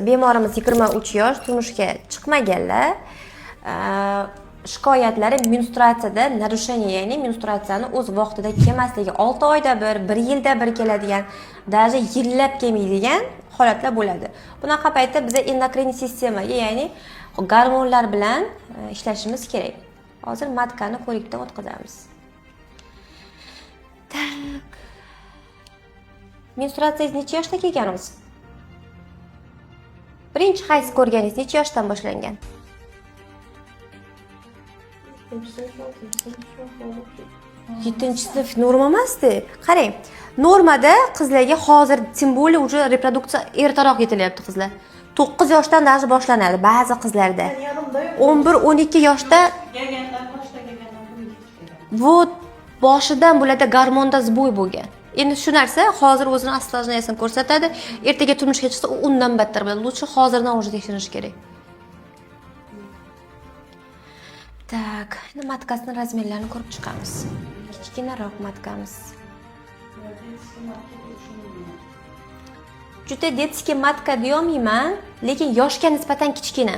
bemorimiz 23 yosh, turmushga chiqmaganlar. Shikoyatlari menstruatsiyada narushение, ya'ni menstruatsiyani o'z vaqtida kelmasligi, 6 oyda bir, 1 yilda bir keladigan, даже yillab kelmaydigan holatlar bo'ladi. Bunaqa paytda biz endokrin sistemaga, ya'ni gormonlar bilan ishlashimiz kerak. Hozir matkani ko'rikdan o'tkazamiz. Tak. Menstruatsiyangiz necha yoshda kelgansiz? Birinchi hayz ko'rganingiz necha yoshdan boshlangan? 7-sinf norma emasdi. Qarang, normada qizlarga hozir tim bo'li уже reproduksiya ertaroq yetilyapti qizlar. 9 yoshdan даже boshlanadi ba'zi qizlarda. 11-12 yoshda вот boshidan bo'ladi gormonda zboy bo'lgan. Endi shu narsa hozir o'zini осложнениесini ko'rsatadi. Ertaga turmushga chiqsa u undan battar bo'ladi. Lutchi hozirdan уже tekshirish kerak. Так, endi matkasining razmerlarini ko'rib chiqamiz. Kichkinaroq matkamiz. Juda детский matka deyolmayman, lekin yoshga nisbatan kichkina.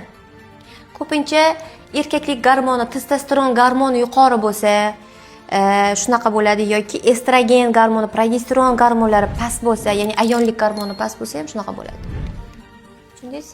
Ko'pincha erkaklik gormoni, testosteron gormoni yuqori bo'lsa, shunaqa bo'ladi yoki estrogen gormoni, progesteron gormonlari past bo'lsa, ya'ni ayollik gormoni past bo'lsa ham shunaqa bo'ladi. Tushundingiz?